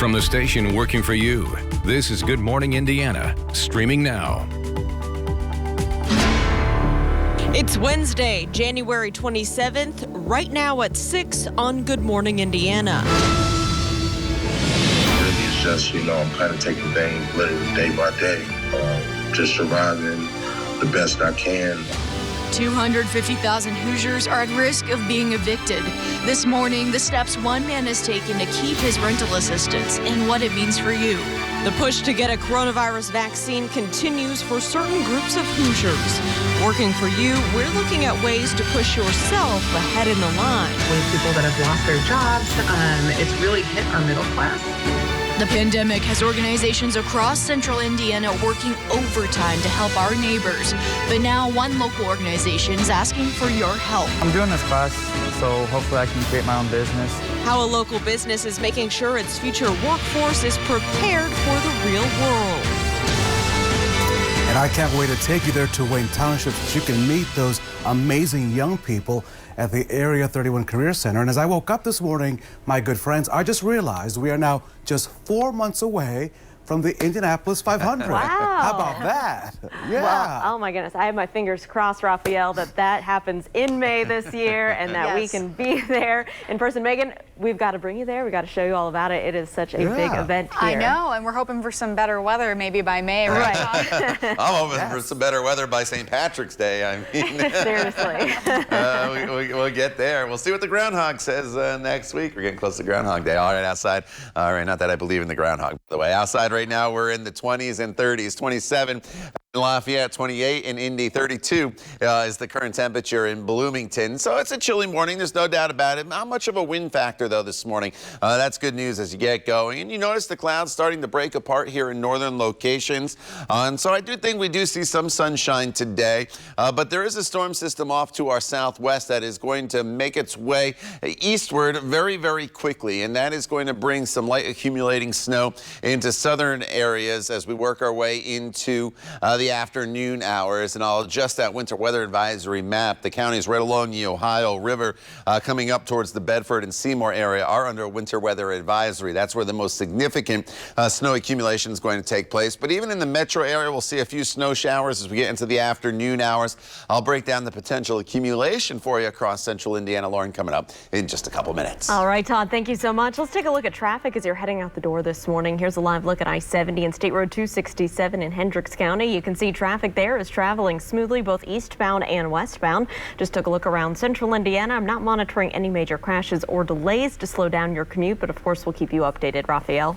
From the station working for you, this is Good Morning Indiana, streaming now. It's Wednesday, January 27th, right now at 6 on Good Morning Indiana. Really, it's just, I'm kind of taking things literally day by day, just surviving the best I can. 250,000 Hoosiers are at risk of being evicted. This morning, the steps one man has taken to keep his rental assistance and what it means for you. The push to get a coronavirus vaccine continues for certain groups of Hoosiers. Working for you, we're looking at ways to push yourself ahead in the line. With people that have lost their jobs, it's really hit our middle class. The pandemic has organizations across central Indiana working overtime to help our neighbors. But now one local organization is asking for your help. I'm doing this class, so hopefully I can create my own business. How a local business is making sure its future workforce is prepared for the real world. And I can't wait to take you there to Wayne Township so you can meet those amazing young people at the Area 31 Career Center. And as I woke up this morning, my good friends, I just realized we are now just 4 months away from the Indianapolis 500. Wow. How about that? Yeah. Well, oh my goodness. I have my fingers crossed, Raphael, that happens in May this year and that we can be there in person. Megan, we've got to bring you there. We've got to show you all about it. It is such a big event here. I know, and we're hoping for some better weather maybe by May. Right. I'm hoping for some better weather by St. Patrick's Day. I mean, seriously. We'll get there. We'll see what the groundhog says next week. We're getting close to Groundhog Day. All right, outside. All right, not that I believe in the groundhog, by the way. Outside right now, we're in the 20s and 30s, 27 in Lafayette, 28 in Indy, 32 is the current temperature in Bloomington. So it's a chilly morning. There's no doubt about it. Not much of a wind factor, though, this morning. That's good news as you get going. And you notice the clouds starting to break apart here in northern locations. And so I do think we do see some sunshine today. But there is a storm system off to our southwest that is going to make its way eastward very, very quickly. And that is going to bring some light accumulating snow into southern areas as we work our way into the afternoon hours. And I'll adjust that winter weather advisory map. The counties right along the Ohio River coming up towards the Bedford and Seymour area are under a winter weather advisory. That's where the most significant snow accumulation is going to take place. But even in the metro area, we'll see a few snow showers as we get into the afternoon hours. I'll break down the potential accumulation for you across central Indiana. Lauren coming up in just a couple minutes. All right, Todd, thank you so much. Let's take a look at traffic as you're heading out the door this morning. Here's a live look at I-70 and State Road 267 in Hendricks County. You can see traffic there is traveling smoothly both eastbound and westbound. Just took a look around central Indiana. I'm not monitoring any major crashes or delays to slow down your commute, but of course we'll keep you updated. Raphael.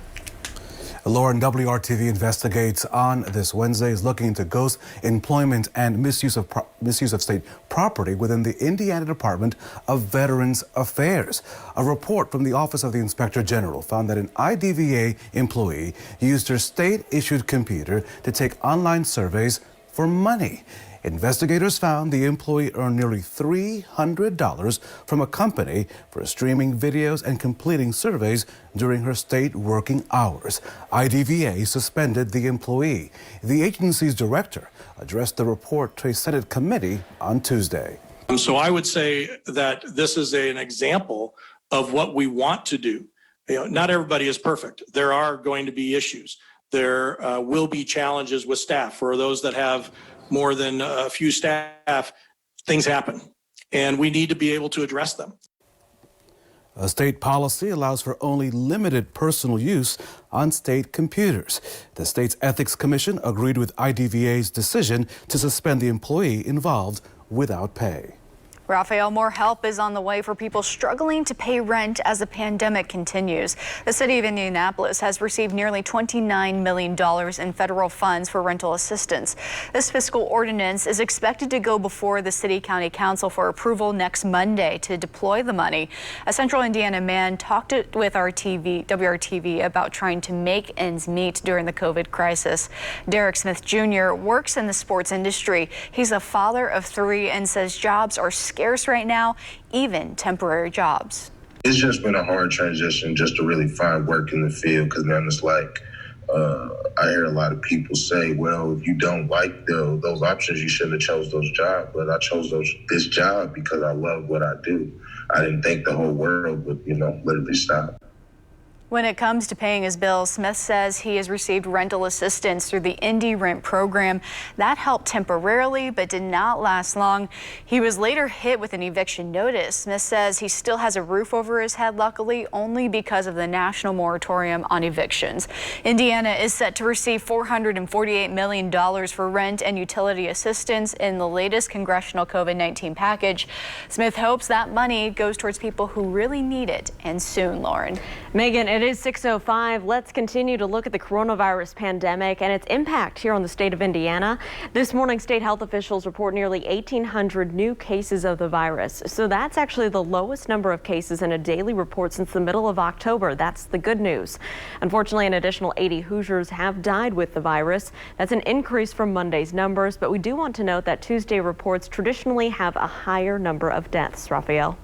Lauren, WRTV investigates on this Wednesday is looking into ghost employment and misuse of state property within the Indiana Department of Veterans Affairs. A report from the Office of the Inspector General found that an IDVA employee used her state-issued computer to take online surveys for money. Investigators found the employee earned nearly $300 from a company for streaming videos and completing surveys during her state working hours. IDVA suspended the employee. The agency's director addressed the report to a Senate committee on Tuesday. So I would say that this is an example of what we want to do. Not everybody is perfect. There are going to be issues. There will be challenges with staff. For those that have more than a few staff, things happen, and we need to be able to address them. A state policy allows for only limited personal use on state computers. The state's Ethics Commission agreed with IDVA's decision to suspend the employee involved without pay. Raphael, more help is on the way for people struggling to pay rent as the pandemic continues. The city of Indianapolis has received nearly $29 million in federal funds for rental assistance. This fiscal ordinance is expected to go before the City County Council for approval next Monday to deploy the money. A central Indiana man talked with WRTV about trying to make ends meet during the COVID crisis. Derek Smith Jr. works in the sports industry. He's a father of 3 and says jobs are scarce right now, even temporary jobs. It's just been a hard transition just to really find work in the field, because then it's like, I hear a lot of people say, well, if you don't like those options, you shouldn't have chose those jobs. But I chose this job because I love what I do. I didn't think the whole world would, literally stop. When it comes to paying his bills, Smith says he has received rental assistance through the Indy Rent program. That helped temporarily, but did not last long. He was later hit with an eviction notice. Smith says he still has a roof over his head, luckily, only because of the national moratorium on evictions. Indiana is set to receive $448 million for rent and utility assistance in the latest congressional COVID-19 package. Smith hopes that money goes towards people who really need it, and soon, Lauren. Megan, it is 6:05. Let's continue to look at the coronavirus pandemic and its impact here on the state of Indiana. This morning, state health officials report nearly 1,800 new cases of the virus. So that's actually the lowest number of cases in a daily report since the middle of October. That's the good news. Unfortunately, an additional 80 Hoosiers have died with the virus. That's an increase from Monday's numbers, but we do want to note that Tuesday reports traditionally have a higher number of deaths. Raphael.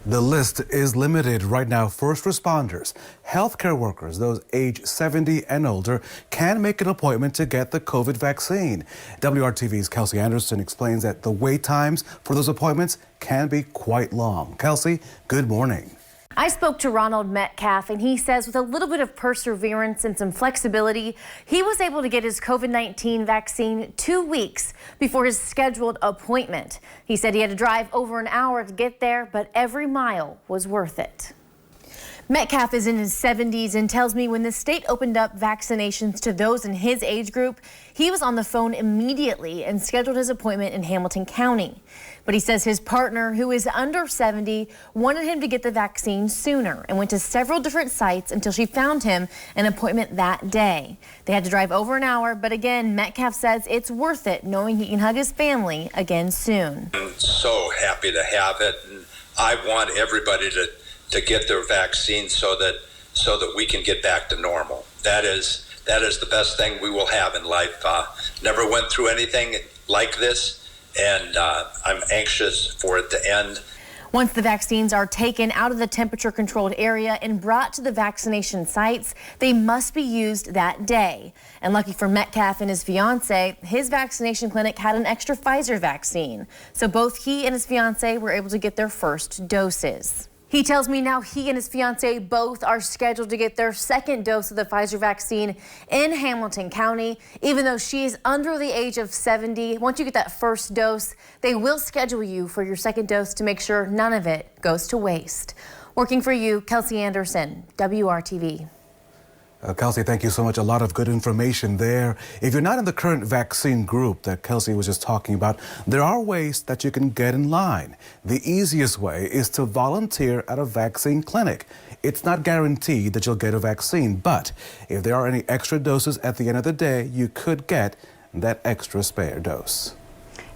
The list is limited right now. First responders, healthcare workers, those age 70 and older, can make an appointment to get the COVID vaccine. WRTV's Kelsey Anderson explains that the wait times for those appointments can be quite long. Kelsey, good morning. I spoke to Ronald Metcalf, and he says with a little bit of perseverance and some flexibility, he was able to get his COVID-19 vaccine 2 weeks before his scheduled appointment. He said he had to drive over an hour to get there, but every mile was worth it. Metcalf is in his 70s and tells me when the state opened up vaccinations to those in his age group, he was on the phone immediately and scheduled his appointment in Hamilton County. But he says his partner, who is under 70, wanted him to get the vaccine sooner and went to several different sites until she found him an appointment that day. They had to drive over an hour, but again, Metcalf says it's worth it knowing he can hug his family again soon. I'm so happy to have it, and I want everybody to get their vaccine so that we can get back to normal. That is the best thing we will have in life. Never went through anything like this, and I'm anxious for it to end. Once the vaccines are taken out of the temperature-controlled area and brought to the vaccination sites, they must be used that day. And lucky for Metcalf and his fiancée, his vaccination clinic had an extra Pfizer vaccine. So both he and his fiancée were able to get their first doses. He tells me now he and his fiancée both are scheduled to get their second dose of the Pfizer vaccine in Hamilton County. Even though she is under the age of 70, once you get that first dose, they will schedule you for your second dose to make sure none of it goes to waste. Working for you, Kelsey Anderson, WRTV. Kelsey, thank you so much. A lot of good information there. If you're not in the current vaccine group that Kelsey was just talking about, there are ways that you can get in line. The easiest way is to volunteer at a vaccine clinic. It's not guaranteed that you'll get a vaccine, but if there are any extra doses at the end of the day, you could get that extra spare dose.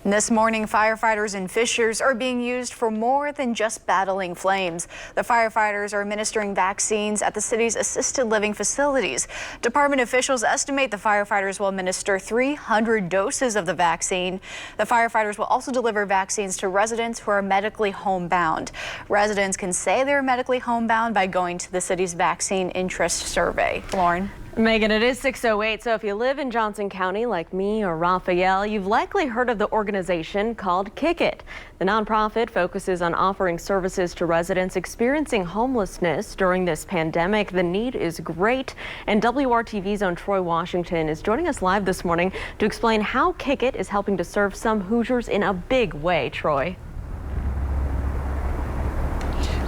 This morning, firefighters and fishers are being used for more than just battling flames. The firefighters are administering vaccines at the city's assisted living facilities. Department officials estimate the firefighters will administer 300 doses of the vaccine. The firefighters will also deliver vaccines to residents who are medically homebound. Residents can say they're medically homebound by going to the city's vaccine interest survey. Lauren. Megan, it is 6:08, so if you live in Johnson County like me or Raphael, you've likely heard of the organization called Kick It. The nonprofit focuses on offering services to residents experiencing homelessness during this pandemic. The need is great, and WRTV's own Troy Washington is joining us live this morning to explain how Kick It is helping to serve some Hoosiers in a big way. Troy.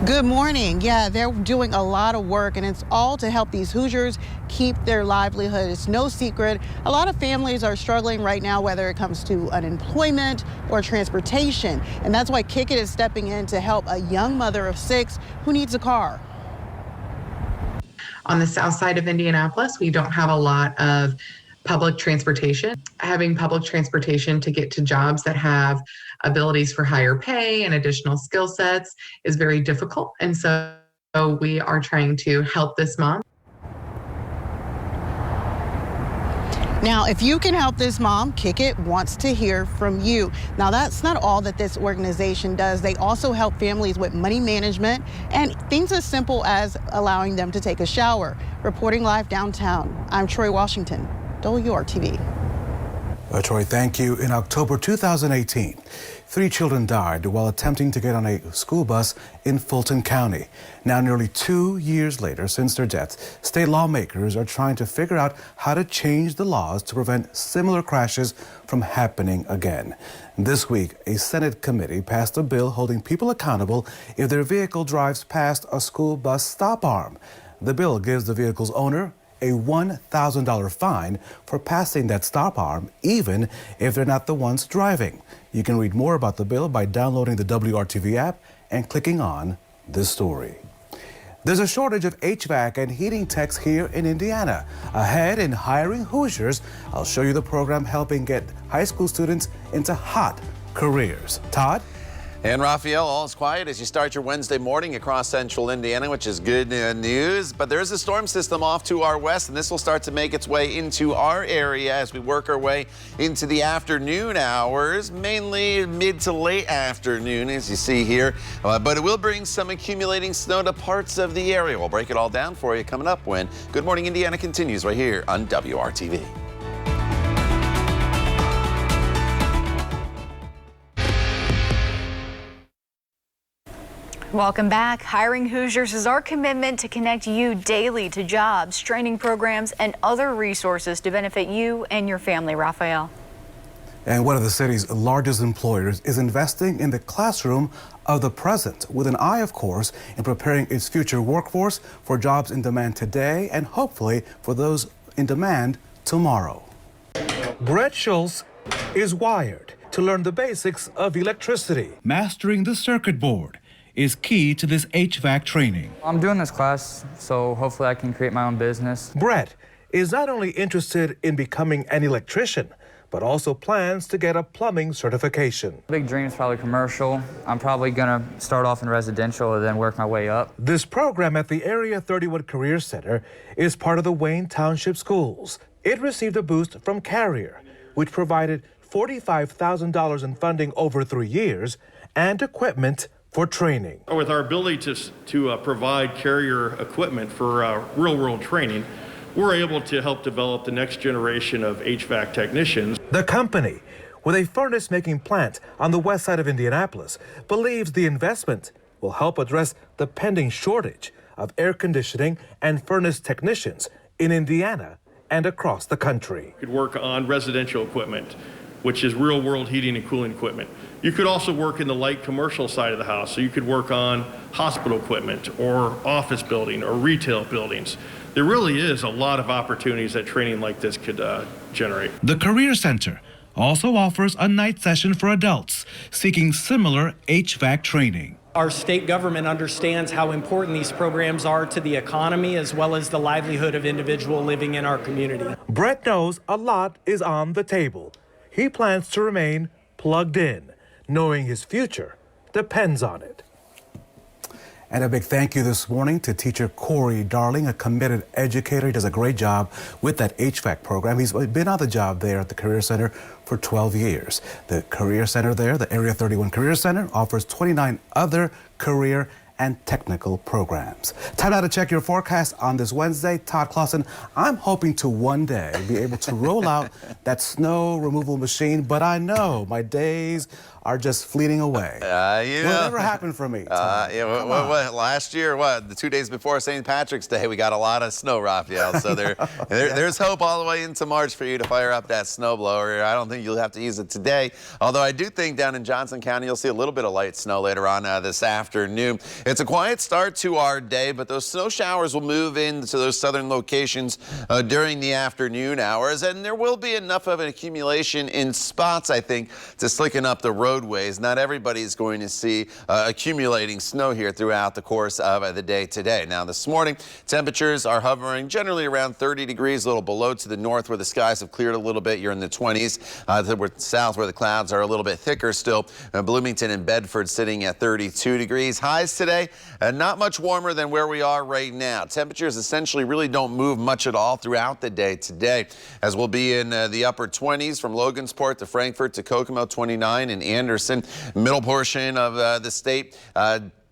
Good morning. Yeah, they're doing a lot of work, and it's all to help these Hoosiers keep their livelihood. It's no secret. A lot of families are struggling right now, whether it comes to unemployment or transportation. And that's why Kick It is stepping in to help a young mother of 6 who needs a car. On the south side of Indianapolis, we don't have a lot of public transportation. Having public transportation to get to jobs that have abilities for higher pay and additional skill sets is very difficult. And so we are trying to help this mom. Now, if you can help this mom, Kick It wants to hear from you. Now, that's not all that this organization does. They also help families with money management and things as simple as allowing them to take a shower. Reporting live downtown, I'm Troy Washington, WRTV. Troy, thank you. In October 2018, 3 children died while attempting to get on a school bus in Fulton County. Now, nearly 2 years later since their deaths, state lawmakers are trying to figure out how to change the laws to prevent similar crashes from happening again. This week, a Senate committee passed a bill holding people accountable if their vehicle drives past a school bus stop arm. The bill gives the vehicle's owner a $1,000 fine for passing that stop arm, even if they're not the ones driving. You can read more about the bill by downloading the WRTV app and clicking on this story. There's a shortage of HVAC and heating techs here in Indiana. Ahead in hiring Hoosiers, I'll show you the program helping get high school students into hot careers. Todd? And Raphael, all is quiet as you start your Wednesday morning across central Indiana, which is good news. But there is a storm system off to our west, and this will start to make its way into our area as we work our way into the afternoon hours, mainly mid to late afternoon, as you see here. But it will bring some accumulating snow to parts of the area. We'll break it all down for you coming up when Good Morning Indiana continues right here on WRTV. Welcome back. Hiring Hoosiers is our commitment to connect you daily to jobs, training programs, and other resources to benefit you and your family. Raphael. And one of the city's largest employers is investing in the classroom of the present with an eye, of course, in preparing its future workforce for jobs in demand today and hopefully for those in demand tomorrow. Brett Schultz is wired to learn the basics of electricity. Mastering the circuit board is key to this HVAC training. I'm doing this class, so hopefully I can create my own business. Brett is not only interested in becoming an electrician, but also plans to get a plumbing certification. Big dream is probably commercial. I'm probably gonna start off in residential and then work my way up. This program at the Area 31 Career Center is part of the Wayne Township Schools. It received a boost from Carrier, which provided $45,000 in funding over 3 years and equipment for training. With our ability to provide Carrier equipment for real-world training, we're able to help develop the next generation of HVAC technicians. The company, with a furnace-making plant on the west side of Indianapolis, believes the investment will help address the pending shortage of air conditioning and furnace technicians in Indiana and across the country. You could work on residential equipment, which is real-world heating and cooling equipment. You could also work in the light commercial side of the house, so you could work on hospital equipment or office building or retail buildings. There really is a lot of opportunities that training like this could generate. The Career Center also offers a night session for adults seeking similar HVAC training. Our state government understands how important these programs are to the economy as well as the livelihood of individuals living in our community. Brett knows a lot is on the table. He plans to remain plugged in, knowing his future depends on it. And a big thank you this morning to teacher Corey Darling, a committed educator. He does a great job with that HVAC program. He's been on the job there at the Career Center for 12 years. The Career Center there, the Area 31 Career Center, offers 29 other career and technical programs. Time now to check your forecast on this Wednesday. Todd Clausen, I'm hoping to one day be able to roll out that snow removal machine, but I know my days are just fleeting away. Whatever happened for me? Last year, the 2 days before St. Patrick's Day, we got a lot of snow, Raphael. So there's hope all the way into March for you to fire up that snowblower. I don't think you'll have to use it today. Although I do think down in Johnson County, you'll see a little bit of light snow later on this afternoon. It's a quiet start to our day, but those snow showers will move into those southern locations during the afternoon hours. And there will be enough of an accumulation in spots, I think, to slicken up the roadways. Not everybody's going to see accumulating snow here throughout the course of the day today. Now this morning, temperatures are hovering generally around 30 degrees, a little below to the north where the skies have cleared a little bit. You're in the 20s. To the south where the clouds are a little bit thicker still. Bloomington and Bedford sitting at 32 degrees. Highs today, not much warmer than where we are right now. Temperatures essentially really don't move much at all throughout the day today, as we'll be in the upper 20s from Logansport to Frankfort to Kokomo, 29, and Anderson, middle portion of the state.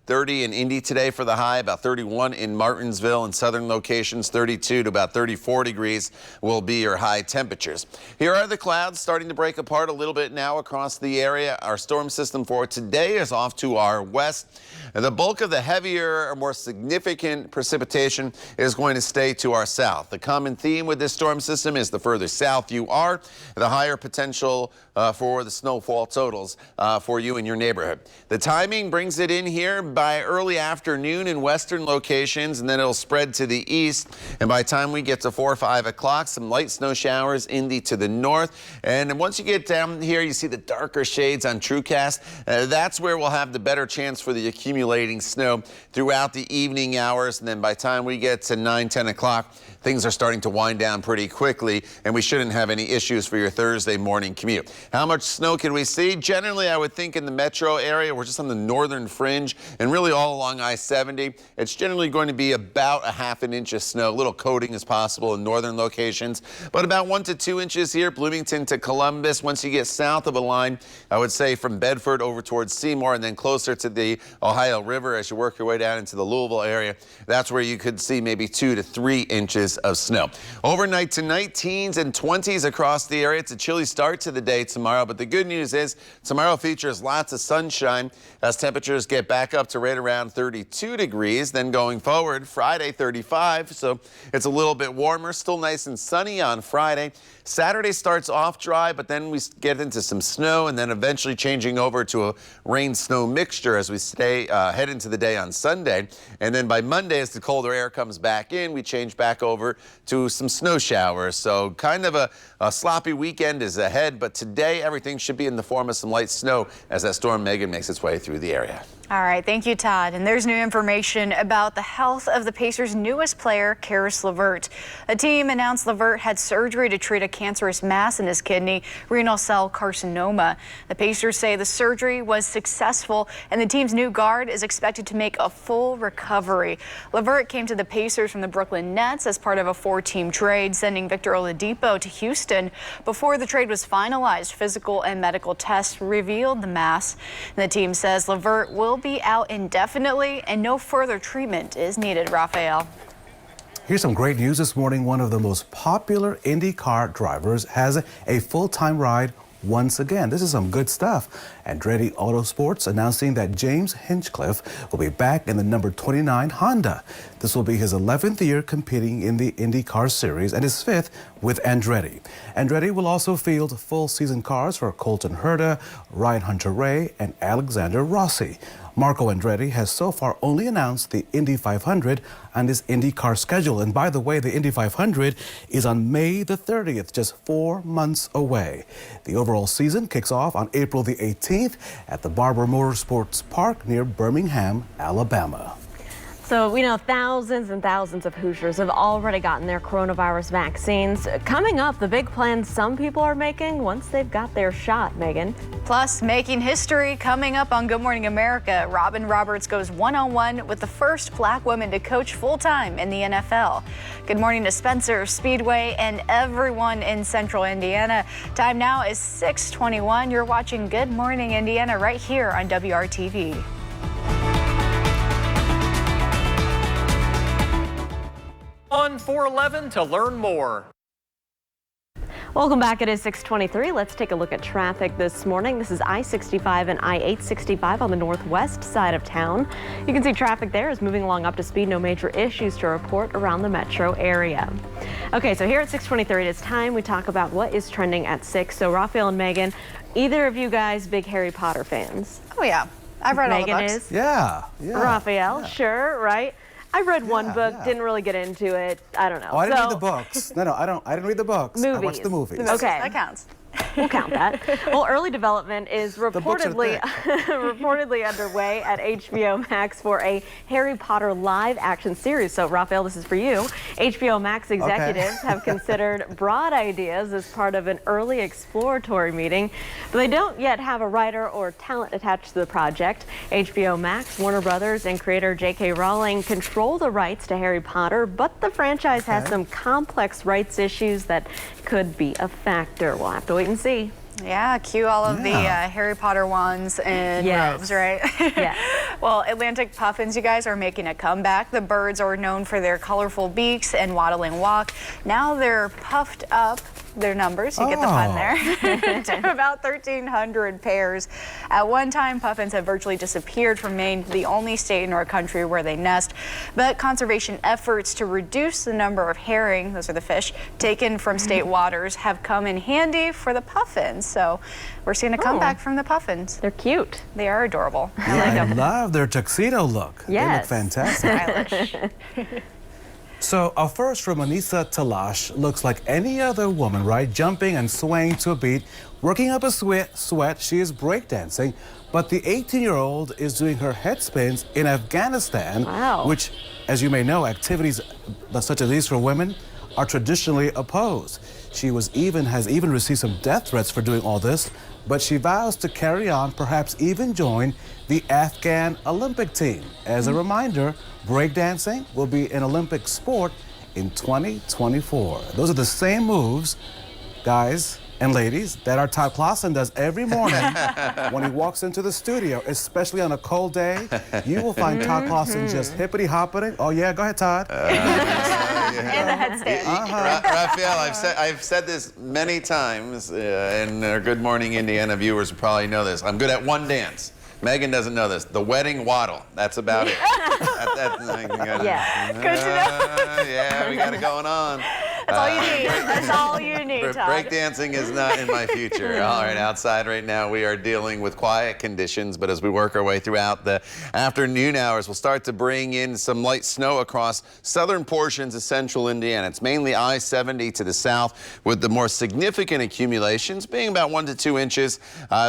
30 in Indy today for the high, about 31 in Martinsville and southern locations, 32 to about 34 degrees will be your high temperatures. Here are the clouds starting to break apart a little bit now across the area. Our storm system for today is off to our west. The bulk of the heavier or more significant precipitation is going to stay to our south. The common theme with this storm system is the further south you are, the higher potential for the snowfall totals for you in your neighborhood. The timing brings it in here by early afternoon in western locations, and then it'll spread to the east. And by the time we get to 4 or 5 o'clock, some light snow showers to the north. And once you get down here, you see the darker shades on TrueCast. That's where we'll have the better chance for the accumulating snow throughout the evening hours. And then by the time we get to 9, 10 o'clock, things are starting to wind down pretty quickly, and we shouldn't have any issues for your Thursday morning commute. How much snow can we see? Generally, I would think in the metro area, we're just on the northern fringe, and really all along I-70, it's generally going to be about a ½ an inch of snow. A little coating is possible in northern locations, but about 1 to 2 inches here, Bloomington to Columbus. Once you get south of a line, I would say from Bedford over towards Seymour and then closer to the Ohio River as you work your way down into the Louisville area, that's where you could see maybe 2 to 3 inches of snow. Overnight tonight, teens and 20s across the area. It's a chilly start to the day tomorrow, but the good news is tomorrow features lots of sunshine as temperatures get back up to right around 32 degrees. Then going forward, Friday 35, so it's a little bit warmer, still nice and sunny on Friday. Saturday starts off dry, but then we get into some snow and then eventually changing over to a rain-snow mixture as we head into the day on Sunday. And then by Monday, as the colder air comes back in, we change back over to some snow showers. So kind of a sloppy weekend is ahead, but today everything should be in the form of some light snow as that storm Megan makes its way through the area. All right, thank you, Todd. And there's new information about the health of the Pacers' newest player, Caris LeVert. A team announced LeVert had surgery to treat a cancerous mass in his kidney, renal cell carcinoma. The Pacers say the surgery was successful, and the team's new guard is expected to make a full recovery. LeVert came to the Pacers from the Brooklyn Nets as part of a 4-team trade, sending Victor Oladipo to Houston. Before the trade was finalized, physical and medical tests revealed the mass. And the team says LeVert will be out indefinitely and no further treatment is needed. Raphael. Here's some great news this morning. One of the most popular IndyCar drivers has a full-time ride once again. This is some good stuff. Andretti Autosports announcing that James Hinchcliffe will be back in the number 29 Honda. This will be his 11th year competing in the IndyCar series and his 5th with Andretti. Andretti will also field full season cars for Colton Herta, Ryan Hunter-Reay, and Alexander Rossi. Marco Andretti has so far only announced the Indy 500 and his IndyCar schedule. And by the way, the Indy 500 is on May the 30th, just 4 months away. The overall season kicks off on April the 18th at the Barber Motorsports Park near Birmingham, Alabama. So we know thousands and thousands of Hoosiers have already gotten their coronavirus vaccines. Coming up, the big plans some people are making once they've got their shot, Megan. Plus, making history coming up on Good Morning America. Robin Roberts goes one-on-one with the first black woman to coach full-time in the NFL. Good morning to Spencer, Speedway, and everyone in Central Indiana. Time now is 6:21. You're watching Good Morning Indiana right here on WRTV. On 411 to learn more. Welcome back. It is 6:23. Let's take a look at traffic this morning. This is I-65 and I-865 on the northwest side of town. You can see traffic there is moving along up to speed. No major issues to report around the metro area. Okay, so here at 6:23, it's time we talk about what is trending at 6. So Raphael and Megan, either of you guys big Harry Potter fans? Oh yeah, I've read Megan all the books. Is. Yeah. Raphael, sure, right? I read one book, didn't really get into it. I don't know. Oh, I didn't read the books. No, I didn't read the books. Movies. I watched the movies. Okay. That counts. We'll count that. Well, early development is reportedly underway at HBO Max for a Harry Potter live action series. So, Raphael, this is for you. HBO Max executives have considered broad ideas as part of an early exploratory meeting, but they don't yet have a writer or talent attached to the project. HBO Max, Warner Brothers, and creator J.K. Rowling control the rights to Harry Potter, but the franchise has some complex rights issues that could be a factor. We'll have to wait and see. Yeah, cue all of the Harry Potter wands and robes, right? Yeah. Well, Atlantic puffins, you guys, are making a comeback. The birds are known for their colorful beaks and waddling walk. Now they're puffed up, their numbers, you get the fun there, to about 1,300 pairs. At one time, puffins had virtually disappeared from Maine, the only state in our country where they nest. But conservation efforts to reduce the number of herring, those are the fish, taken from state waters have come in handy for the puffins. So we're seeing a comeback from the puffins. They're cute. They are adorable. Yeah, I like them. I love their tuxedo look. Yes. They look fantastic. Stylish. So our first from Anissa Talash looks like any other woman, right? Jumping and swaying to a beat, working up a sweat. She is breakdancing, but the 18-year-old is doing her head spins in Afghanistan, which, as you may know, activities such as these for women are traditionally opposed. She has even received some death threats for doing all this, but she vows to carry on, perhaps even join the Afghan Olympic team. As a reminder, breakdancing will be an Olympic sport in 2024. Those are the same moves, guys and ladies, that our Todd Clausen does every morning when he walks into the studio, especially on a cold day. You will find Todd Clausen just hippity-hoppity. Oh yeah, go ahead, Todd. And the headstand. Raphael, I've said this many times, and our Good Morning Indiana viewers will probably know this. I'm good at one dance. Megan doesn't know this. The wedding waddle. That's about it. Yeah. Good to know. Yeah, we got it going on. That's all you need. That's all you need, Todd. Breakdancing is not in my future. All right, outside right now we are dealing with quiet conditions, but as we work our way throughout the afternoon hours, we'll start to bring in some light snow across southern portions of central Indiana. It's mainly I-70 to the south, with the more significant accumulations being about 1 to 2 inches,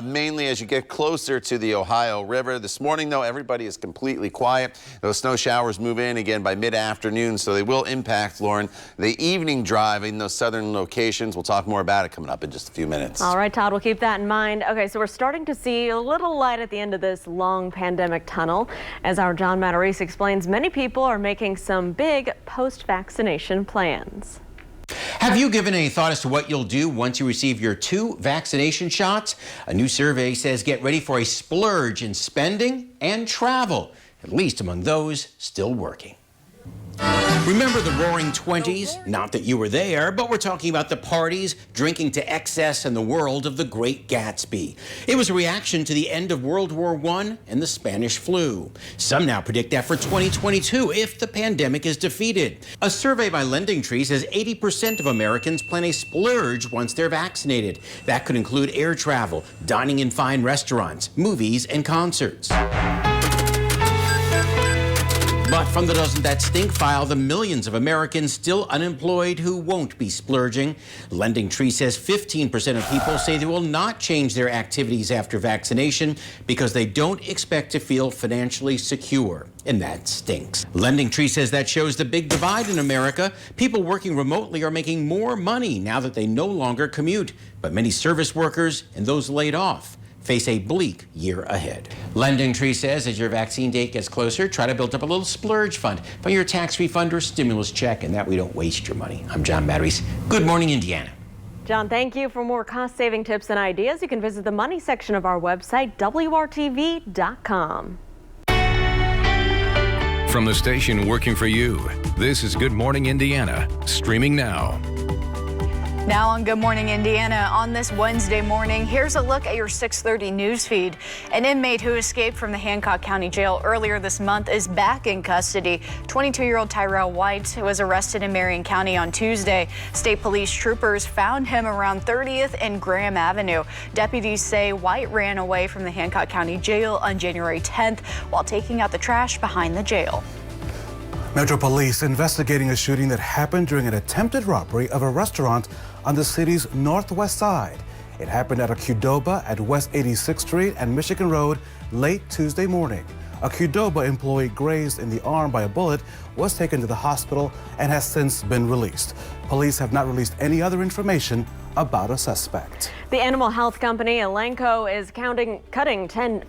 mainly as you get closer to the Ohio River. This morning, though, everybody is completely quiet. Those snow showers move in again by mid-afternoon, so they will impact, Lauren, the evening drive in those southern locations. We'll talk more about it coming up in just a few minutes. All right, Todd, we'll keep that in mind. Okay, so we're starting to see a little light at the end of this long pandemic tunnel. As our John Matarese explains, many people are making some big post-vaccination plans. Have you given any thought as to what you'll do once you receive your 2 vaccination shots? A new survey says get ready for a splurge in spending and travel, at least among those still working. Remember the Roaring 20s? Not that you were there, but we're talking about the parties, drinking to excess, and the world of the Great Gatsby. It was a reaction to the end of World War I and the Spanish flu. Some now predict that for 2022, if the pandemic is defeated. A survey by LendingTree says 80% of Americans plan a splurge once they're vaccinated. That could include air travel, dining in fine restaurants, movies, and concerts. But from the Doesn't That Stink file, the millions of Americans still unemployed who won't be splurging. LendingTree says 15% of people say they will not change their activities after vaccination because they don't expect to feel financially secure. And that stinks. LendingTree says that shows the big divide in America. People working remotely are making more money now that they no longer commute. But many service workers and those laid off face a bleak year ahead. LendingTree says as your vaccine date gets closer, try to build up a little splurge fund for your tax refund or stimulus check, and that way you don't waste your money. I'm John Matarese. Good Morning, Indiana. John, thank you. For more cost-saving tips and ideas, you can visit the money section of our website, WRTV.com. From the station working for you, this is Good Morning Indiana, streaming now. Now on Good Morning Indiana, on this Wednesday morning, here's a look at your 6:30 news feed. An inmate who escaped from the Hancock County Jail earlier this month is back in custody. 22-year-old Tyrell White was arrested in Marion County on Tuesday. State police troopers found him around 30th and Graham Avenue. Deputies say White ran away from the Hancock County Jail on January 10th while taking out the trash behind the jail. Metro Police investigating a shooting that happened during an attempted robbery of a restaurant on the city's northwest side. It happened at a Qdoba at West 86th Street and Michigan Road late Tuesday morning. A Qdoba employee grazed in the arm by a bullet was taken to the hospital and has since been released. Police have not released any other information about a suspect. The animal health company Elanco is cutting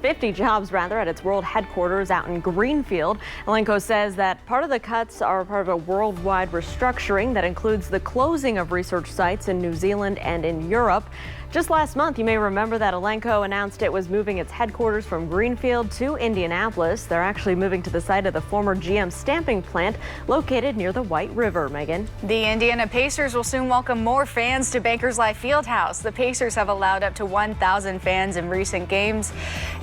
50 jobs at its world headquarters out in Greenfield. Elanco says that part of the cuts are part of a worldwide restructuring that includes the closing of research sites in New Zealand and in Europe. Just last month, you may remember that Elanco announced it was moving its headquarters from Greenfield to Indianapolis. They're actually moving to the site of the former GM stamping plant located near the White River. Megan. The Indiana Pacers will soon welcome more fans to Bankers Life Fieldhouse. The Pacers have allowed up to 1,000 fans in recent games.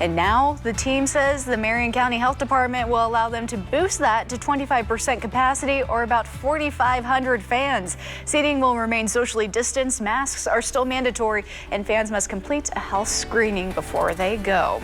And now the team says the Marion County Health Department will allow them to boost that to 25% capacity, or about 4,500 fans. Seating will remain socially distanced. Masks are still mandatory, and fans must complete a health screening before they go.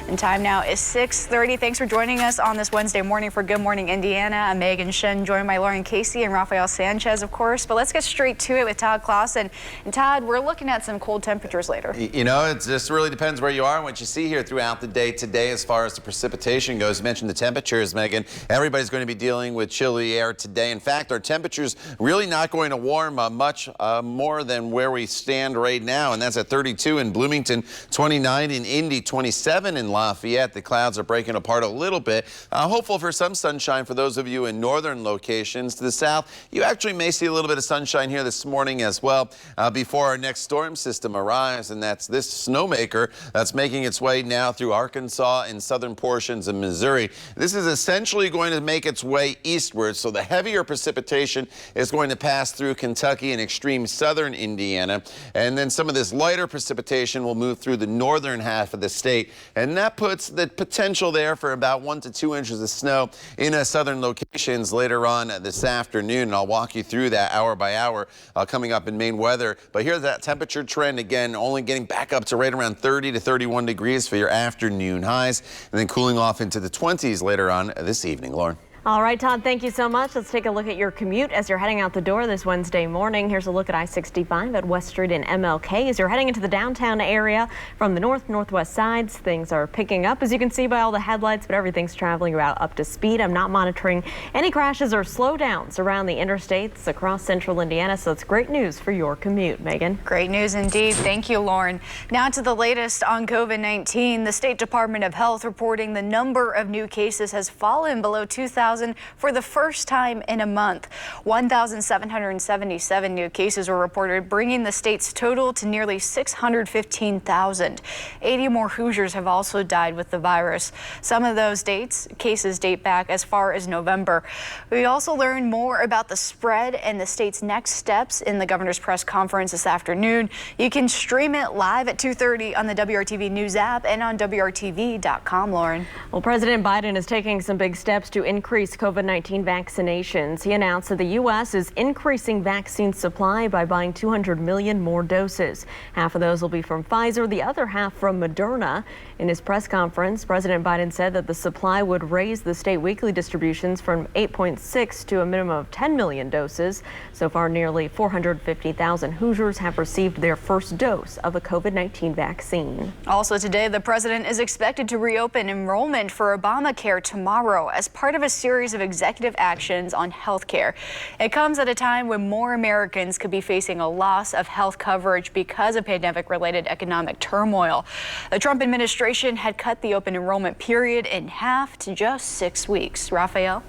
And time now is 6:30. Thanks for joining us on this Wednesday morning for Good Morning Indiana. I'm Megan Shen, joined by Lauren Casey and Rafael Sanchez, of course. But let's get straight to it with Todd Clausen. And Todd, we're looking at some cold temperatures later. You know, it just really depends where you are and what you see here throughout the day today as far as the precipitation goes. You mentioned the temperatures, Megan. Everybody's going to be dealing with chilly air today. In fact, our temperatures really not going to warm much more than where we stand right now, and that's at 32 in Bloomington, 29 in Indy, 27 in Lafayette. The clouds are breaking apart a little bit. Hopeful for some sunshine for those of you in northern locations. To the south, you actually may see a little bit of sunshine here this morning as well before our next storm system arrives, and that's this snowmaker that's making its way now through Arkansas and southern portions of Missouri. This is essentially going to make its way eastward, so the heavier precipitation is going to pass through Kentucky and extreme southern Indiana, and then some of this lighter precipitation will move through the northern half of the state, and that puts the potential there for about 1 to 2 inches of snow in southern locations later on this afternoon. And I'll walk you through that hour by hour coming up in Maine weather. But here's that temperature trend again, only getting back up to right around 30 to 31 degrees for your afternoon highs, and then cooling off into the 20s later on this evening. Lauren. All right, Todd, thank you so much. Let's take a look at your commute as you're heading out the door this Wednesday morning. Here's a look at I-65 at West Street and MLK. As you're heading into the downtown area from the northwest sides, things are picking up, as you can see by all the headlights, but everything's traveling about up to speed. I'm not monitoring any crashes or slowdowns around the interstates across central Indiana, so it's great news for your commute. Megan. Great news indeed. Thank you, Lauren. Now to the latest on COVID-19. The State Department of Health reporting the number of new cases has fallen below 2,000 for the first time in a month. 1,777 new cases were reported, bringing the state's total to nearly 615,000. 80 more Hoosiers have also died with the virus. Some of those cases date back as far as November. We also learned more about the spread and the state's next steps in the governor's press conference this afternoon. You can stream it live at 2:30 on the WRTV News app and on WRTV.com, Lauren. Well, President Biden is taking some big steps to increase COVID-19 vaccinations. He announced that the U.S. is increasing vaccine supply by buying 200 million more doses. Half of those will be from Pfizer, the other half from Moderna. In his press conference, President Biden said that the supply would raise the state weekly distributions from 8.6 to a minimum of 10 million doses. So far, nearly 450,000 Hoosiers have received their first dose of a COVID-19 vaccine. Also today, the president is expected to reopen enrollment for Obamacare tomorrow as part of a series of executive actions on health care. It comes at a time when more Americans could be facing a loss of health coverage because of pandemic-related economic turmoil. The Trump administration had cut the open enrollment period in half to just 6 weeks. Rafael?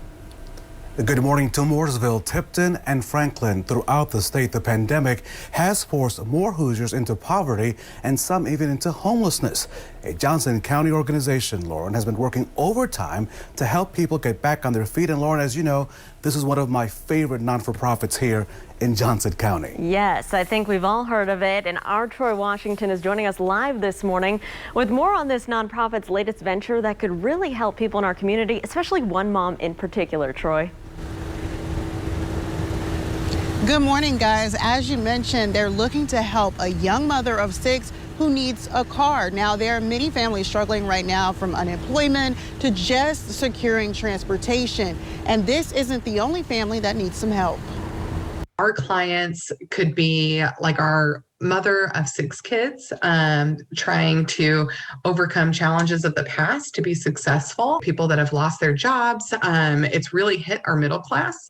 Good morning to Mooresville, Tipton, and Franklin. Throughout the state, the pandemic has forced more Hoosiers into poverty and some even into homelessness. A Johnson County organization, Lauren, has been working overtime to help people get back on their feet. And Lauren, as you know, this is one of my favorite non-for-profits here in Johnson County. Yes, I think we've all heard of it. And our Troy Washington is joining us live this morning with more on this nonprofit's latest venture that could really help people in our community, especially one mom in particular. Troy. Good morning, guys. As you mentioned, they're looking to help a young mother of 6 who needs a car. Now, there are many families struggling right now, from unemployment to just securing transportation. And this isn't the only family that needs some help. Our clients could be like our mother of 6 kids, trying to overcome challenges of the past to be successful. People that have lost their jobs. It's really hit our middle class.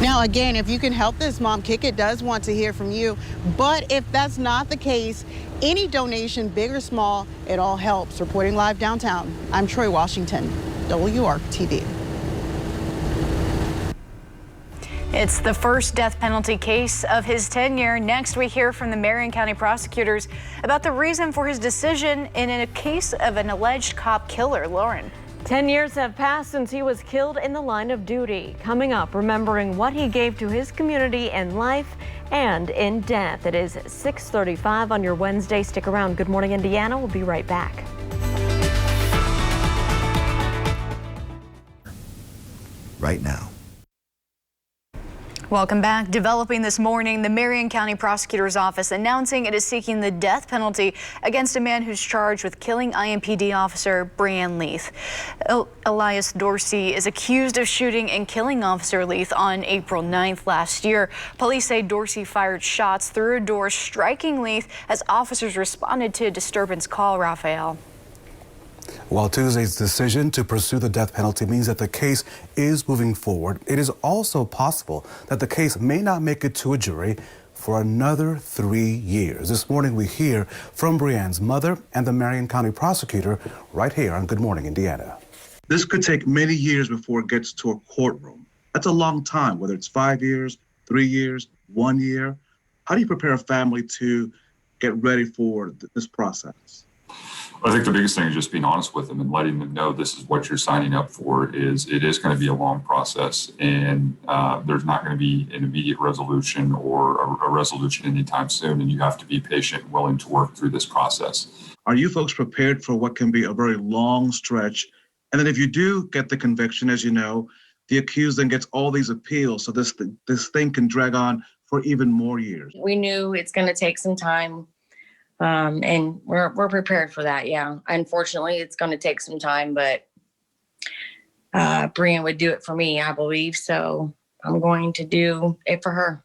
Now, Now, again, if you can help this mom, Kick It does want to hear from you. But if that's not the case, any donation, big or small, it all helps. Reporting live downtown, I'm Troy Washington, WRTV. It's the first death penalty case of his tenure. Next, we hear from the Marion County prosecutors about the reason for his decision in a case of an alleged cop killer. Lauren. 10 years have passed since he was killed in the line of duty. Coming up, remembering what he gave to his community in life and in death. It is 6:35 on your Wednesday. Stick around. Good Morning Indiana. We'll be right back. Right now. Welcome back. Developing this morning, the Marion County Prosecutor's Office announcing it is seeking the death penalty against a man who's charged with killing IMPD officer Brianne Leith. Elias Dorsey is accused of shooting and killing Officer Leith on April 9th last year. Police say Dorsey fired shots through a door, striking Leith as officers responded to a disturbance call. Raphael. While Tuesday's decision to pursue the death penalty means that the case is moving forward, it is also possible that the case may not make it to a jury for another 3 years. This morning we hear from Brianne's mother and the Marion County prosecutor right here on Good Morning Indiana. This could take many years before it gets to a courtroom. That's a long time, whether it's 5 years, 3 years, 1 year. How do you prepare a family to get ready for this process? I think the biggest thing is just being honest with them and letting them know this is what you're signing up for. It is going to be a long process, and there's not going to be an immediate resolution or a resolution anytime soon, and you have to be patient and willing to work through this process. Are you folks prepared for what can be a very long stretch? And then if you do get the conviction, as you know, the accused then gets all these appeals, so this thing can drag on for even more years. We knew it's going to take some time. And we're prepared for that. Yeah. Unfortunately, it's going to take some time, but Brianne would do it for me, I believe. So I'm going to do it for her.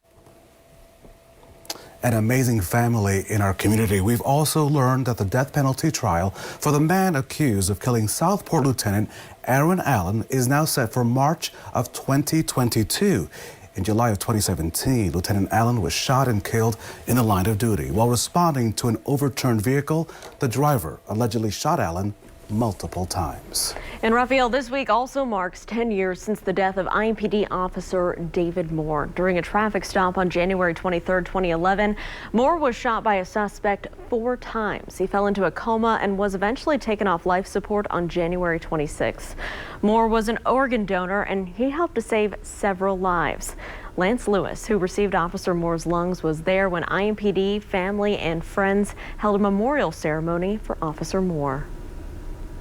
An amazing family in our community. We've also learned that the death penalty trial for the man accused of killing Southport Lieutenant Aaron Allen is now set for March of 2022. In July of 2017, Lieutenant Allen was shot and killed in the line of duty. While responding to an overturned vehicle, the driver allegedly shot Allen multiple times. And Raphael, this week also marks 10 years since the death of IMPD officer David Moore. During a traffic stop on January 23, 2011, Moore was shot by a suspect 4 times. He fell into a coma and was eventually taken off life support on January 26. Moore was an organ donor and he helped to save several lives. Lance Lewis, who received Officer Moore's lungs, was there when IMPD, family, and friends held a memorial ceremony for Officer Moore.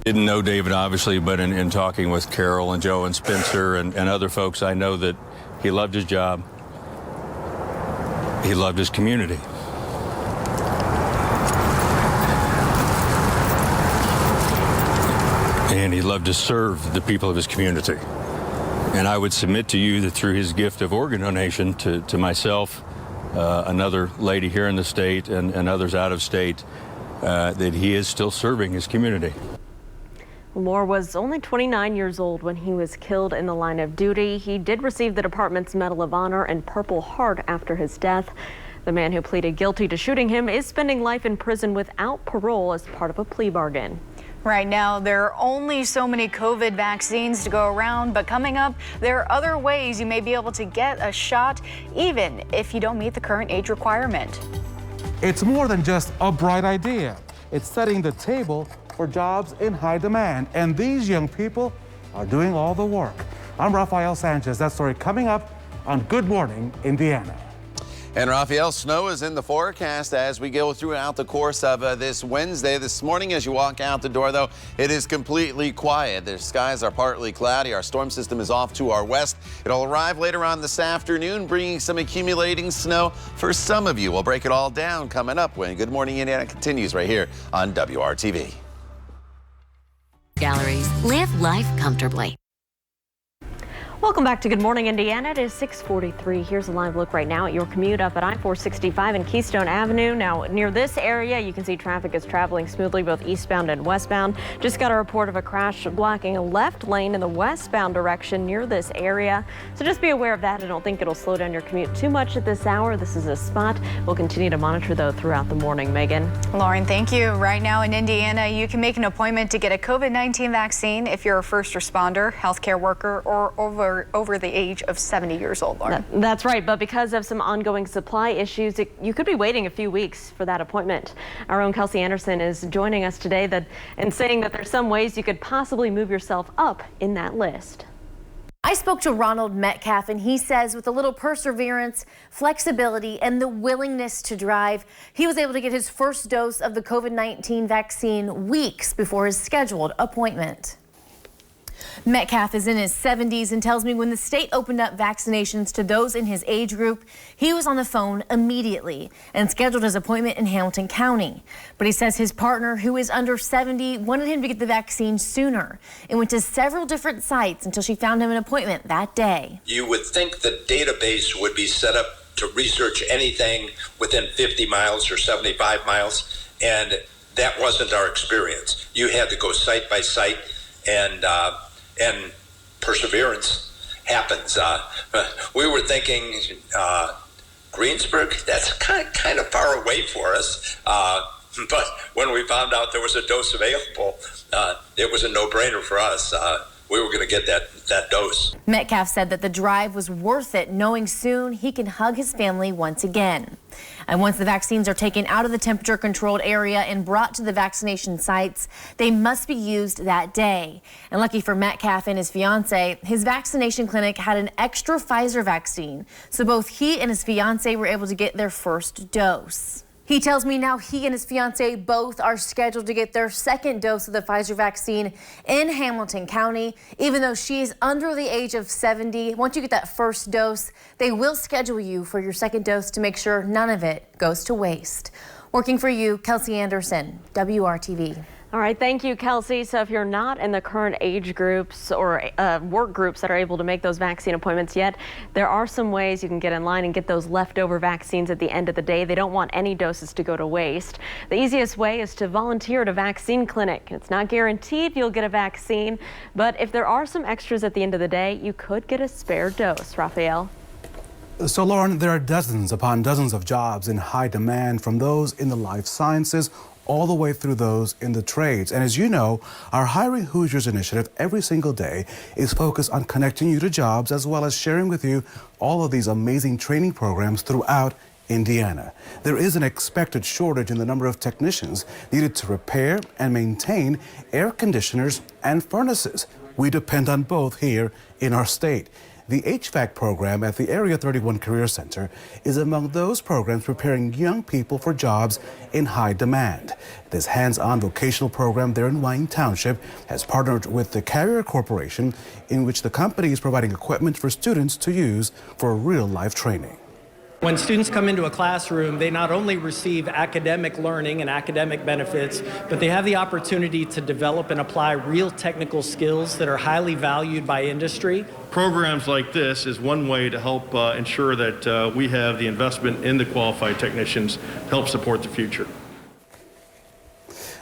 Didn't know David, obviously, but in talking with Carol and Joe and Spencer and other folks, I know that he loved his job. He loved his community. And he loved to serve the people of his community. And I would submit to you that through his gift of organ donation to myself, another lady here in the state and others out of state, that he is still serving his community. Moore was only 29 years old when he was killed in the line of duty. He did receive the department's Medal of Honor and Purple Heart after his death. The man who pleaded guilty to shooting him is spending life in prison without parole as part of a plea bargain. Right now, there are only so many COVID vaccines to go around, but coming up, there are other ways you may be able to get a shot, even if you don't meet the current age requirement. It's more than just a bright idea. It's setting the table for jobs in high demand, and these young people are doing all the work. I'm Rafael Sanchez. That story coming up on Good Morning Indiana. And Raphael, snow is in the forecast as we go throughout the course of this Wednesday. This morning, as you walk out the door, though, it is completely quiet. The skies are partly cloudy. Our storm system is off to our west. It'll arrive later on this afternoon, bringing some accumulating snow for some of you. We'll break it all down coming up when Good Morning Indiana continues right here on WRTV. Galleries. Live life comfortably. Welcome back to Good Morning Indiana. It is 6:43. Here's a live look right now at your commute up at I-465 and Keystone Avenue. Now, near this area, you can see traffic is traveling smoothly both eastbound and westbound. Just got a report of a crash blocking a left lane in the westbound direction near this area. So just be aware of that. I don't think it'll slow down your commute too much at this hour. This is a spot we'll continue to monitor, though, throughout the morning. Megan. Lauren, thank you. Right now in Indiana, you can make an appointment to get a COVID-19 vaccine if you're a first responder, healthcare worker, or over the age of 70 years old, Lauren. That's right, but because of some ongoing supply issues, you could be waiting a few weeks for that appointment. Our own Kelsey Anderson is joining us today and saying that there's some ways you could possibly move yourself up in that list. I spoke to Ronald Metcalf, and he says with a little perseverance, flexibility, and the willingness to drive, he was able to get his first dose of the COVID-19 vaccine weeks before his scheduled appointment. Metcalf is in his 70s and tells me when the state opened up vaccinations to those in his age group, he was on the phone immediately and scheduled his appointment in Hamilton County. But he says his partner, who is under 70, wanted him to get the vaccine sooner and went to several different sites until she found him an appointment that day. You would think the database would be set up to research anything within 50 miles or 75 miles, and that wasn't our experience. You had to go site by site, and perseverance happens. We were thinking Greensburg, that's kind of far away for us. But when we found out there was a dose available, it was a no-brainer for us. We were going to get that dose. Metcalf said that the drive was worth it, knowing soon he can hug his family once again. And once the vaccines are taken out of the temperature-controlled area and brought to the vaccination sites, they must be used that day. And lucky for Metcalf and his fiance, his vaccination clinic had an extra Pfizer vaccine, so both he and his fiance were able to get their first dose. He tells me now he and his fiance both are scheduled to get their second dose of the Pfizer vaccine in Hamilton County. Even though she is under the age of 70, once you get that first dose, they will schedule you for your second dose to make sure none of it goes to waste. Working for you, Kelsey Anderson, WRTV. All right, thank you, Kelsey. So if you're not in the current age groups or work groups that are able to make those vaccine appointments yet, there are some ways you can get in line and get those leftover vaccines at the end of the day. They don't want any doses to go to waste. The easiest way is to volunteer at a vaccine clinic. It's not guaranteed you'll get a vaccine, but if there are some extras at the end of the day, you could get a spare dose. Raphael. So, Lauren, there are dozens upon dozens of jobs in high demand, from those in the life sciences all the way through those in the trades. And as you know, our Hiring Hoosiers initiative every single day is focused on connecting you to jobs, as well as sharing with you all of these amazing training programs throughout Indiana. There is an expected shortage in the number of technicians needed to repair and maintain air conditioners and furnaces. We depend on both here in our state. The HVAC program at the Area 31 Career Center is among those programs preparing young people for jobs in high demand. This hands-on vocational program there in Wayne Township has partnered with the Carrier Corporation, in which the company is providing equipment for students to use for real-life training. When students come into a classroom, they not only receive academic learning and academic benefits, but they have the opportunity to develop and apply real technical skills that are highly valued by industry. Programs like this is one way to help ensure that we have the investment in the qualified technicians to help support the future.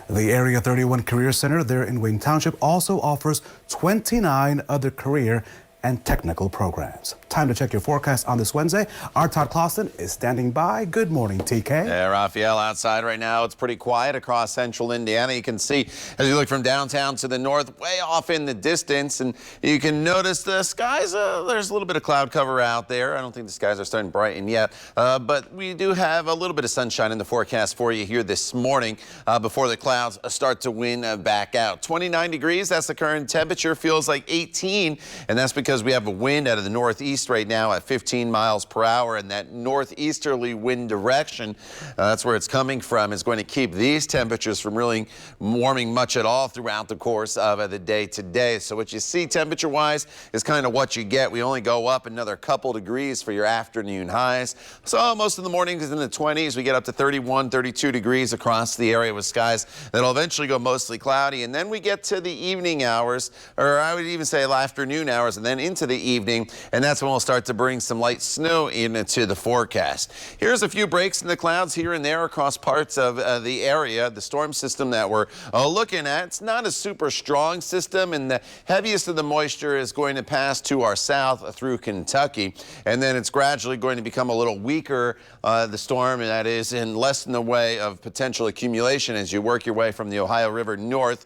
The Area 31 Career Center there in Wayne Township also offers 29 other career and technical programs. Time to check your forecast on this Wednesday. Our Todd Clausen is standing by. Good morning, TK. Yeah, Raphael, outside right now, it's pretty quiet across central Indiana. You can see as you look from downtown to the north, way off in the distance, and you can notice the skies, there's a little bit of cloud cover out there. I don't think the skies are starting to brighten yet, but we do have a little bit of sunshine in the forecast for you here this morning before the clouds start to win back out. 29 degrees, that's the current temperature. Feels like 18, and that's because we have a wind out of the northeast right now at 15 miles per hour, and that northeasterly wind direction, that's where it's coming from, is going to keep these temperatures from really warming much at all throughout the course of the day today. So what you see temperature-wise is kind of what you get. We only go up another couple degrees for your afternoon highs. So most of the mornings is in the 20s. We get up to 31, 32 degrees across the area with skies that'll eventually go mostly cloudy. And then we get to the evening hours, or I would even say afternoon hours, and then into the evening, and that's when we'll start to bring some light snow into the forecast. Here's a few breaks in the clouds here and there across parts of the area. The storm system that we're looking at, it's not a super strong system, and the heaviest of the moisture is going to pass to our south through Kentucky, and then it's gradually going to become a little weaker, the storm, and that is in less in the way of potential accumulation as you work your way from the Ohio River north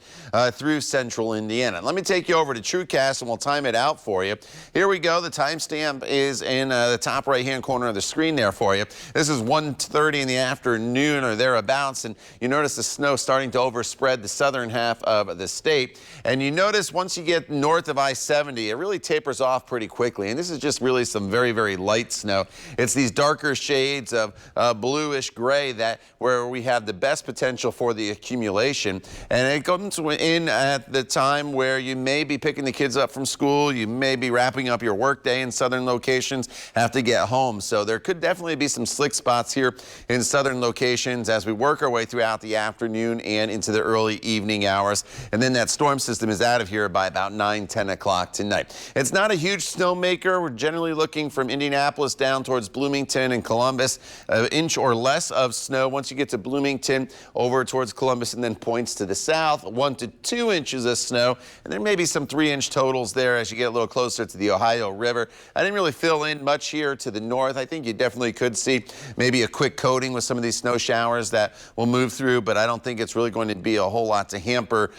through central Indiana. Let me take you over to TrueCast and we'll time it out for you. Here we go. The timestamp is in the top right-hand corner of the screen there for you. This is 1:30 in the afternoon or thereabouts, and you notice the snow starting to overspread the southern half of the state. And you notice once you get north of I-70, it really tapers off pretty quickly. And this is just really some very, very light snow. It's these darker shades of bluish gray that where we have the best potential for the accumulation. And it comes in at the time where you may be picking the kids up from school, you may be wrapping up your workday in southern locations, have to get home. So there could definitely be some slick spots here in southern locations as we work our way throughout the afternoon and into the early evening hours. And then that storm system is out of here by about 9-10 o'clock tonight. It's not a huge snowmaker. We're generally looking from Indianapolis down towards Bloomington and Columbus, an inch or less of snow. Once you get to Bloomington, over towards Columbus and then points to the south, 1 to 2 inches of snow. And there may be some 3-inch totals there as you get a little closer to the Ohio River. I didn't really fill in much here to the north. I think you definitely could see maybe a quick coating with some of these snow showers that will move through, but I don't think it's really going to be a whole lot to hamper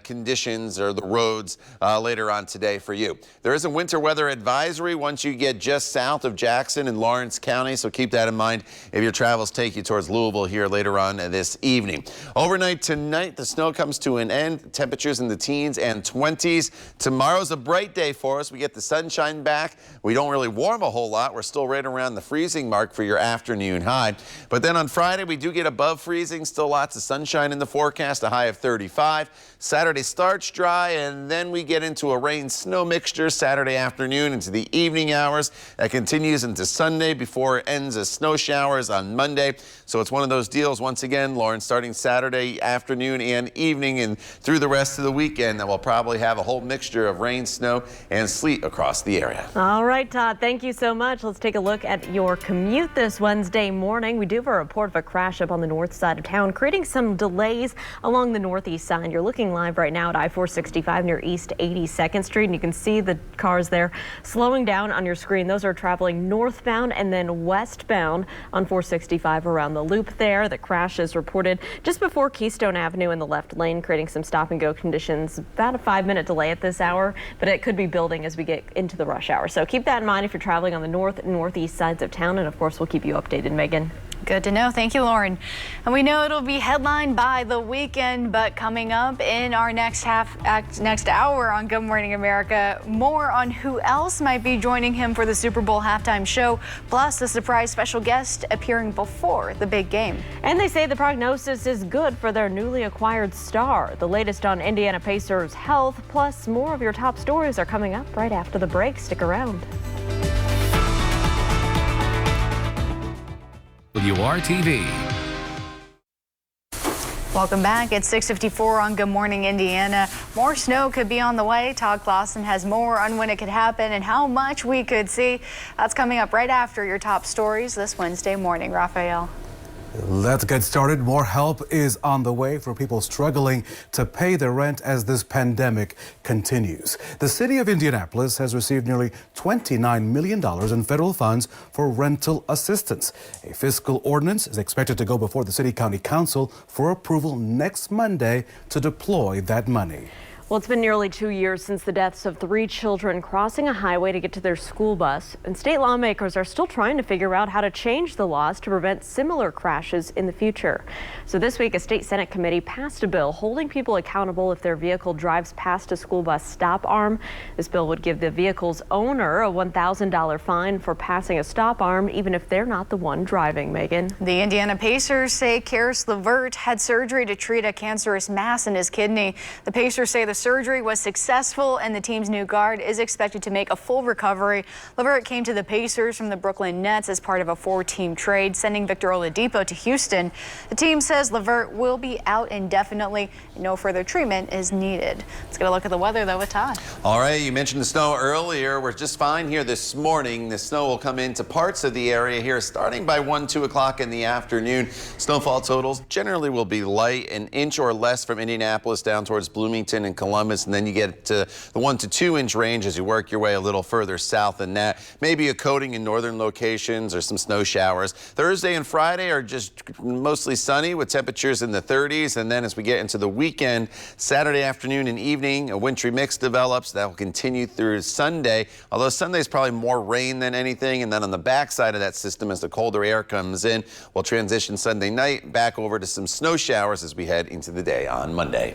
conditions or the roads later on today for you. There is a winter weather advisory once you get just south of Jackson and Lawrence County, so keep that in mind if your travels take you towards Louisville here later on this evening. Overnight tonight, the snow comes to an end. Temperatures in the teens and 20s. Tomorrow's a bright day for us. We get the sunshine back. We don't really warm a whole lot. We're still right around the freezing mark for your afternoon high. But then on Friday, we do get above freezing. Still lots of sunshine in the forecast, a high of 35. Saturday starts dry, and then we get into a rain-snow mixture Saturday afternoon into the evening hours. That continues into Sunday before it ends as snow showers on Monday. So it's one of those deals, once again, Lauren, starting Saturday afternoon and evening and through the rest of the weekend, that we'll probably have a whole mixture of rain, snow, and sleet across the area. All right, Todd, thank you so much. Let's take a look at your commute this Wednesday morning. We do have a report of a crash up on the north side of town, creating some delays along the northeast side. You're looking live right now at I-465 near East 82nd Street, and you can see the cars there slowing down on your screen. Those are traveling northbound and then westbound on 465 around the loop there. The crash is reported just before Keystone Avenue in the left lane, creating some stop-and-go conditions. About a 5-minute delay at this hour, but it could be building as we get into the rush hour. So keep that in mind if you're traveling on the north and northeast sides of town, and of course we'll keep you updated, Megan. Good to know. Thank you, Lauren. And we know it'll be headlined by the weekend, but coming up in our next hour on Good Morning America, more on who else might be joining him for the Super Bowl halftime show, plus a surprise special guest appearing before the big game. And they say the prognosis is good for their newly acquired star. The latest on Indiana Pacers' health, plus more of your top stories are coming up right after the break. Stick around. WRTV. Welcome back. It's 6:54 on Good Morning Indiana. More snow could be on the way. Todd Clausen has more on when it could happen and how much we could see. That's coming up right after your top stories this Wednesday morning. Raphael. Let's get started. More help is on the way for people struggling to pay their rent as this pandemic continues. The city of Indianapolis has received nearly $29 million in federal funds for rental assistance. A fiscal ordinance is expected to go before the City County Council for approval next Monday to deploy that money. Well, it's been nearly 2 years since the deaths of 3 children crossing a highway to get to their school bus, and state lawmakers are still trying to figure out how to change the laws to prevent similar crashes in the future. So this week, a state Senate committee passed a bill holding people accountable if their vehicle drives past a school bus stop arm. This bill would give the vehicle's owner a $1,000 fine for passing a stop arm, even if they're not the one driving, Megan. The Indiana Pacers say Karis LeVert had surgery to treat a cancerous mass in his kidney. The Pacers say the surgery was successful and the team's new guard is expected to make a full recovery. LeVert came to the Pacers from the Brooklyn Nets as part of a 4-team trade, sending Victor Oladipo to Houston. The team says LeVert will be out indefinitely and no further treatment is needed. Let's get a look at the weather, though, with Todd. All right, you mentioned the snow earlier. We're just fine here this morning. The snow will come into parts of the area here starting by 1-2 o'clock in the afternoon. Snowfall totals generally will be light, an inch or less from Indianapolis down towards Bloomington and Columbus, and then you get to the 1 to 2 inch range as you work your way a little further south than that. Maybe a coating in northern locations or some snow showers. Thursday and Friday are just mostly sunny with temperatures in the 30s, and then as we get into the weekend, Saturday afternoon and evening, a wintry mix develops that will continue through Sunday, although Sunday is probably more rain than anything, and then on the backside of that system as the colder air comes in, we'll transition Sunday night back over to some snow showers as we head into the day on Monday.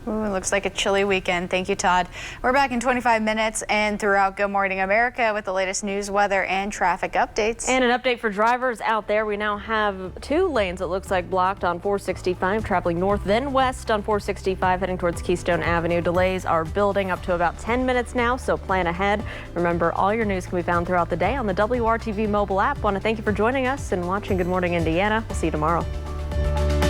Ooh, it looks like a chilly weekend. Thank you, Todd. We're back in 25 minutes and throughout Good Morning America with the latest news, weather, and traffic updates. And an update for drivers out there. We now have 2 lanes, it looks like, blocked on 465 traveling north, then west on 465 heading towards Keystone Avenue. Delays are building up to about 10 minutes now, so plan ahead. Remember, all your news can be found throughout the day on the WRTV mobile app. Want to thank you for joining us and watching Good Morning Indiana. We'll see you tomorrow.